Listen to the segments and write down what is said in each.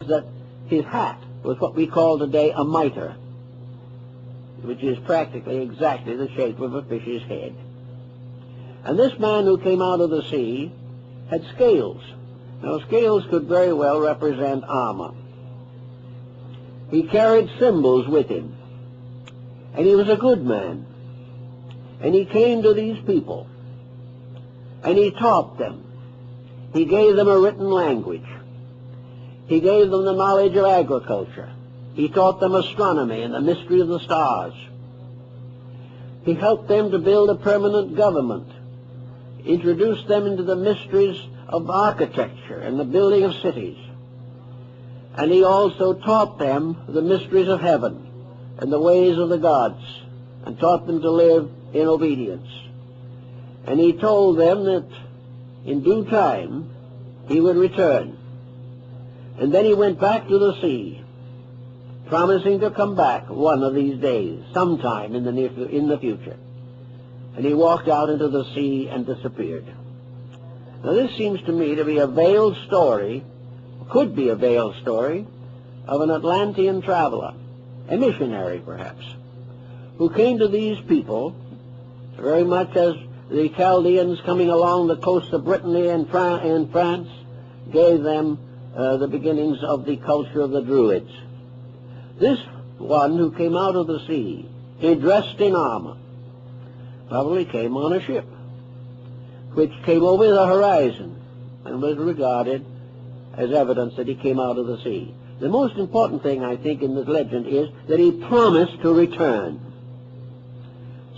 that his hat was what we call today a mitre, which is practically exactly the shape of a fish's head. And this man who came out of the sea had scales. Now, scales could very well represent armor. He carried symbols with him, and he was a good man. And he came to these people, and he taught them. He gave them a written language. He gave them the knowledge of agriculture. He taught them astronomy and the mystery of the stars. He helped them to build a permanent government, introduced them into the mysteries of architecture and the building of cities. And he also taught them the mysteries of heaven and the ways of the gods, and taught them to live in obedience. And he told them that in due time he would return. And then he went back to the sea, promising to come back one of these days, sometime in the future. And he walked out into the sea and disappeared. Now this seems to me to be a veiled story, could be a veiled story, of an Atlantean traveler, a missionary perhaps, who came to these people very much as the Chaldeans coming along the coast of Brittany and France gave them the beginnings of the culture of the Druids. This one who came out of the sea, he dressed in armor, probably came on a ship, which came over the horizon and was regarded as evidence that he came out of the sea. The most important thing, I think, in this legend is that he promised to return.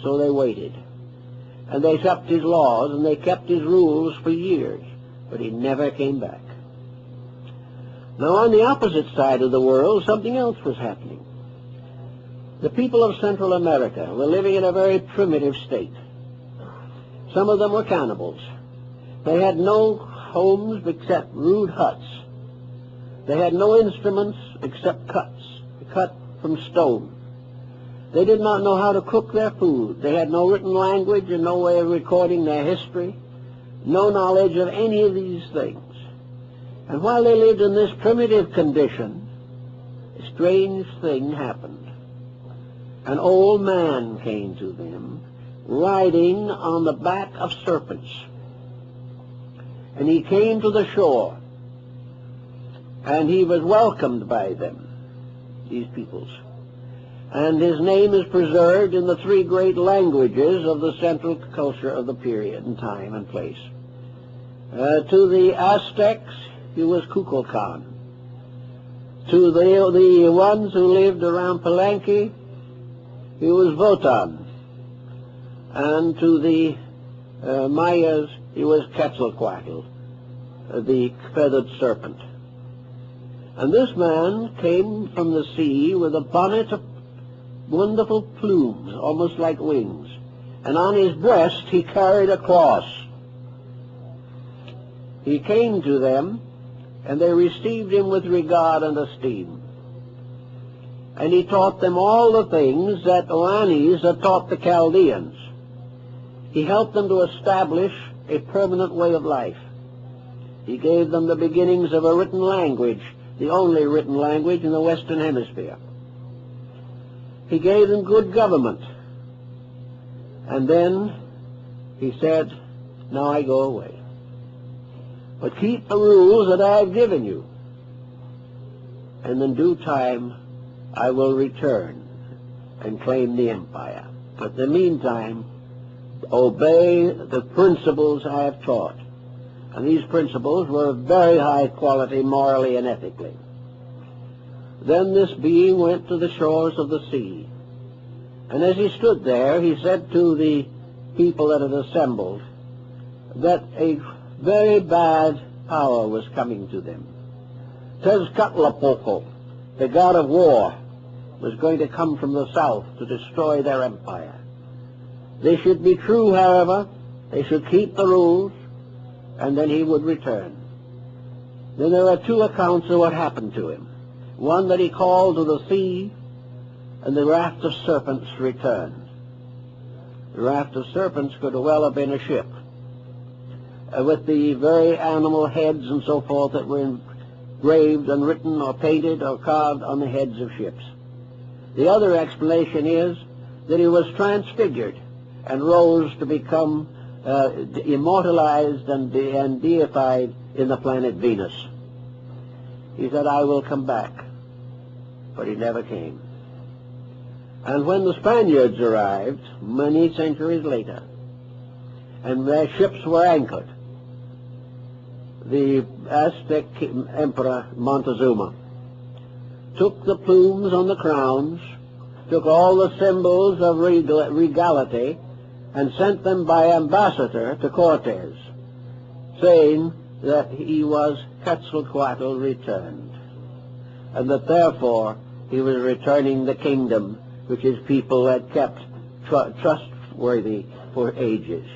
So they waited. And they kept his laws and they kept his rules for years, but he never came back. Now, on the opposite side of the world, something else was happening. The people of Central America were living in a very primitive state. Some of them were cannibals. They had no homes except rude huts. They had no instruments except cut from stone. They did not know how to cook their food. They had no written language and no way of recording their history, no knowledge of any of these things. And while they lived in this primitive condition, a strange thing happened. An old man came to them, riding on the back of serpents. And he came to the shore, and he was welcomed by them, these peoples. And his name is preserved in the three great languages of the central culture of the period and time and place. To the Aztecs, he was Kukulkan. To the ones who lived around Palenque, he was Wotan. And to the Mayas, he was Quetzalcoatl, the feathered serpent. And this man came from the sea with a bonnet of wonderful plumes, almost like wings. And on his breast he carried a cross. He came to them, and they received him with regard and esteem. And he taught them all the things that Bernays had taught the Chaldeans. He helped them to establish a permanent way of life. He gave them the beginnings of a written language, the only written language in the Western Hemisphere. He gave them good government. And then he said, now I go away. But keep the rules that I have given you. And in due time, I will return and claim the empire. But in the meantime, obey the principles I have taught. And these principles were of very high quality morally and ethically. Then this being went to the shores of the sea. And as he stood there, he said to the people that had assembled that a very bad power was coming to them. Tezcatlipoca, the god of war, was going to come from the south to destroy their empire. They should be true, however. They should keep the rules, and then he would return. Then there are two accounts of what happened to him. One that he called to the sea, and the raft of serpents returned. The raft of serpents could well have been a ship, with the very animal heads and so forth that were graved and written or painted or carved on the heads of ships. The other explanation is that he was transfigured and rose to become immortalized and deified in the planet Venus. He said, I will come back, but he never came. And when the Spaniards arrived, many centuries later, and their ships were anchored, the Aztec Emperor Montezuma took the plumes on the crowns, took all the symbols of regality, and sent them by ambassador to Cortes, saying that he was Quetzalcoatl returned, and that therefore he was returning the kingdom which his people had kept trustworthy for ages.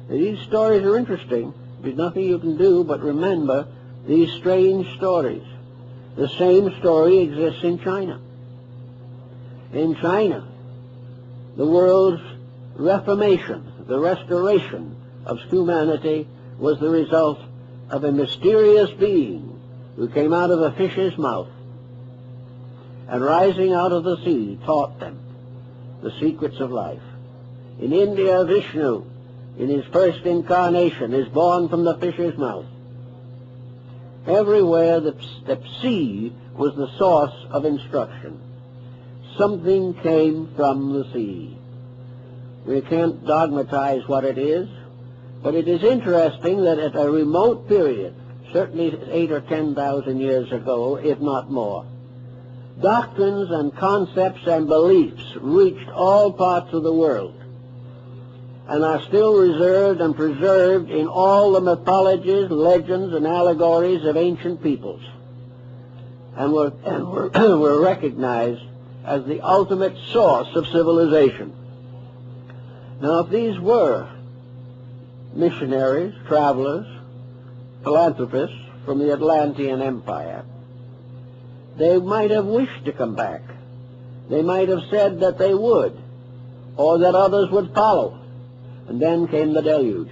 These stories are interesting. There's nothing you can do but remember these strange stories. The same story exists in China. In China, the world's reformation, the restoration of humanity, was the result of a mysterious being who came out of a fish's mouth and, rising out of the sea, taught them the secrets of life. In India, Vishnu, in his first incarnation, is born from the fish's mouth. Everywhere the sea was the source of instruction. Something came from the sea. We can't dogmatize what it is, but it is interesting that at a remote period, certainly 8,000 or 10,000 years ago, if not more, doctrines and concepts and beliefs reached all parts of the world and are still reserved and preserved in all the mythologies, legends, and allegories of ancient peoples, and were recognized as the ultimate source of civilization. Now, if these were missionaries, travelers, philanthropists from the Atlantean Empire, they might have wished to come back. They might have said that they would, or that others would follow. And then came the deluge.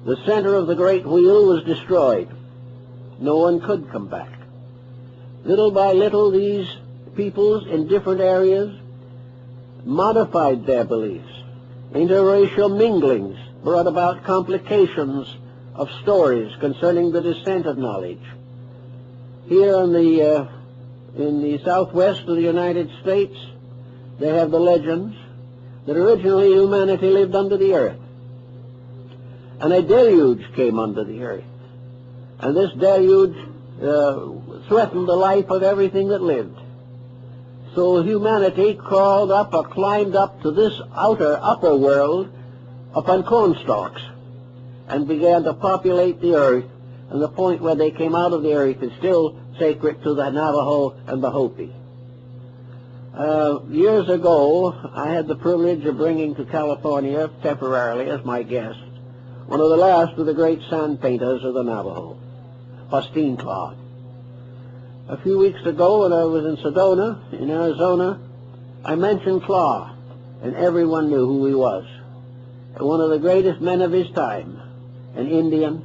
The center of the great wheel was destroyed. No one could come back. Little by little, these peoples in different areas modified their beliefs. Interracial minglings brought about complications of stories concerning the descent of knowledge. Here in the southwest of the United States, they have the legends that originally humanity lived under the earth, and a deluge came under the earth, and this deluge threatened the life of everything that lived. So humanity crawled up or climbed up to this upper world upon cornstalks and began to populate the earth, and the point where they came out of the earth is still sacred to the Navajo and the Hopi. Years ago, I had the privilege of bringing to California temporarily as my guest one of the last of the great sand painters of the Navajo, Faustin Claw. A few weeks ago, when I was in Sedona, in Arizona, I mentioned Claw, and everyone knew who he was. One of the greatest men of his time, an Indian,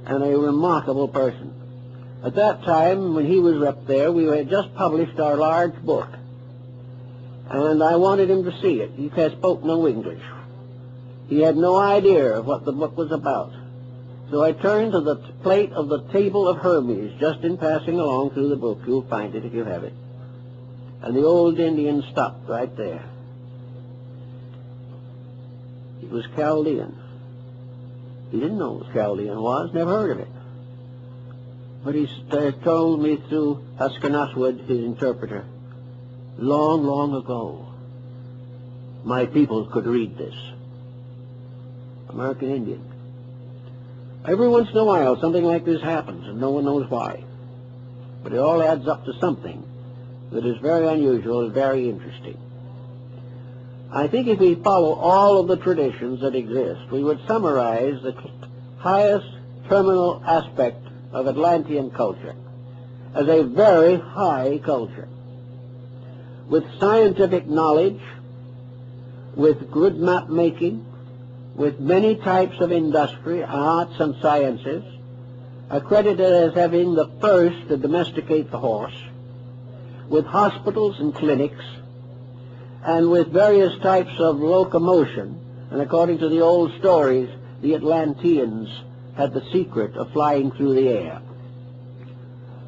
and a remarkable person. At that time, when he was up there, we had just published our large book, and I wanted him to see it. He spoke no English. He had no idea of what the book was about. So I turned to the plate of the Table of Hermes, just in passing along through the book. You'll find it if you have it. And the old Indian stopped right there. It was Chaldean. He didn't know what Chaldean was, never heard of it. But he told me through Askenaswood, his interpreter, long, long ago, my people could read this. American Indian. Every once in a while, something like this happens, and no one knows why. But it all adds up to something that is very unusual and very interesting. I think if we follow all of the traditions that exist, we would summarize the highest terminal aspect of Atlantean culture as a very high culture, with scientific knowledge, with good map making, with many types of industry, arts and sciences, accredited as having the first to domesticate the horse, with hospitals and clinics, and with various types of locomotion. And according to the old stories, the Atlanteans had the secret of flying through the air.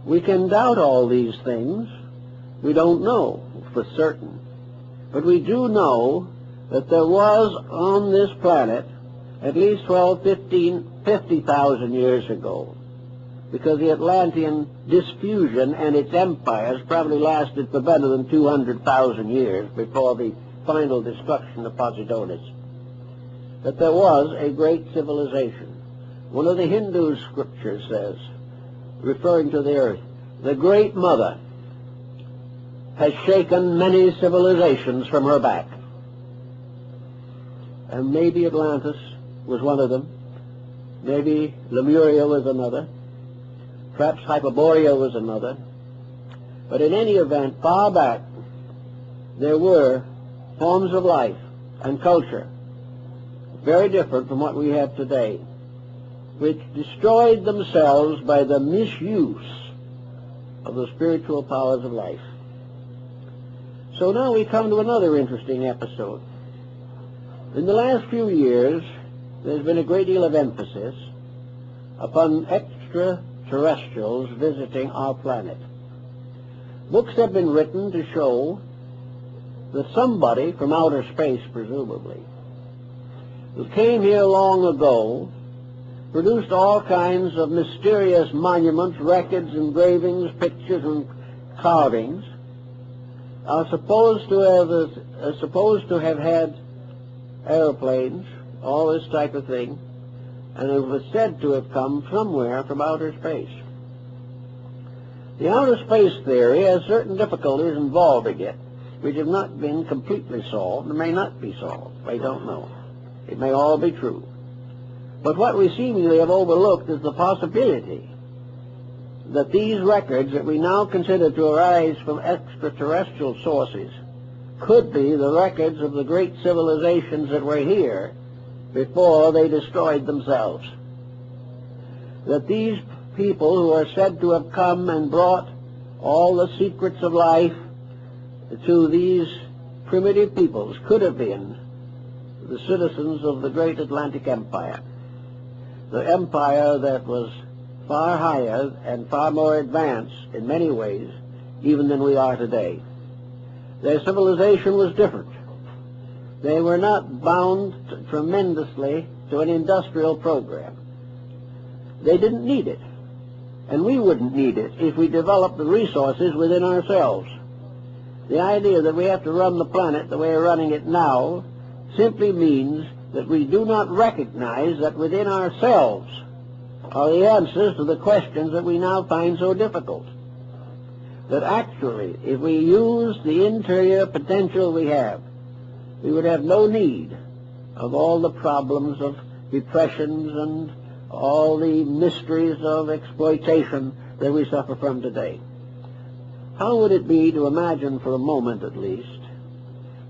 We can doubt all these things. We don't know for certain. But we do know that there was on this planet at least 12, 15, 50,000 years ago, because the Atlantean diffusion and its empires probably lasted for better than 200,000 years before the final destruction of Poseidonis, that there was a great civilization. One of the Hindu scriptures says, referring to the earth, the Great Mother has shaken many civilizations from her back. And maybe Atlantis was one of them. Maybe Lemuria was another. Perhaps Hyperborea was another. But in any event, far back, there were forms of life and culture very different from what we have today, which destroyed themselves by the misuse of the spiritual powers of life. So now we come to another interesting episode. In the last few years, there's been a great deal of emphasis upon extraterrestrials visiting our planet. Books have been written to show that somebody from outer space, presumably, who came here long ago, produced all kinds of mysterious monuments, records, engravings, pictures, and carvings, are supposed to have had airplanes, all this type of thing, and it was said to have come somewhere from outer space. The outer space theory has certain difficulties involving it, which have not been completely solved and may not be solved. I don't know. It may all be true. But what we seemingly have overlooked is the possibility that these records that we now consider to arise from extraterrestrial sources could be the records of the great civilizations that were here before they destroyed themselves. That these people who are said to have come and brought all the secrets of life to these primitive peoples could have been the citizens of the great Atlantic Empire, the empire that was far higher and far more advanced in many ways even than we are today. Their civilization was different. They were not bound tremendously to an industrial program. They didn't need it, and we wouldn't need it if we developed the resources within ourselves. The idea that we have to run the planet the way we're running it now simply means that we do not recognize that within ourselves are the answers to the questions that we now find so difficult. That actually, if we use the interior potential we have, we would have no need of all the problems of depressions and all the mysteries of exploitation that we suffer from today. How would it be to imagine for a moment at least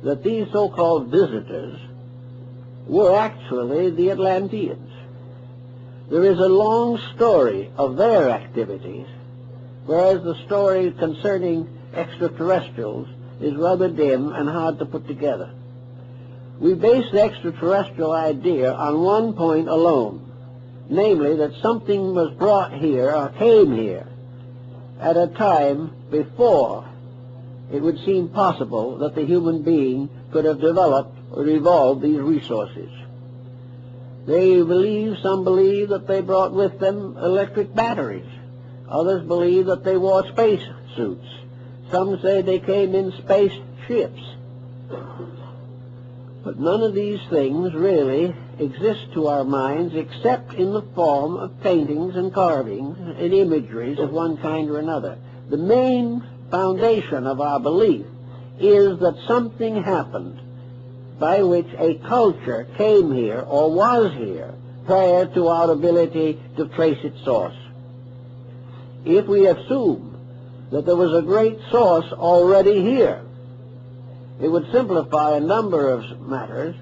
that these so-called visitors were actually the Atlanteans? There is a long story of their activities, whereas the story concerning extraterrestrials is rather dim and hard to put together. We base the extraterrestrial idea on one point alone, namely that something was brought here or came here at a time before it would seem possible that the human being could have developed or evolved these resources. Some believe that they brought with them electric batteries. Others believe that they wore space suits. Some say they came in space ships. But none of these things really exist to our minds except in the form of paintings and carvings and imageries of one kind or another. The main foundation of our belief is that something happened by which a culture came here or was here prior to our ability to trace its source. If we assume that there was a great source already here, it would simplify a number of matters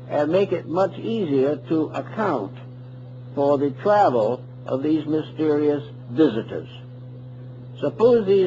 and make it much easier to account for the travel of these mysterious visitors. Suppose these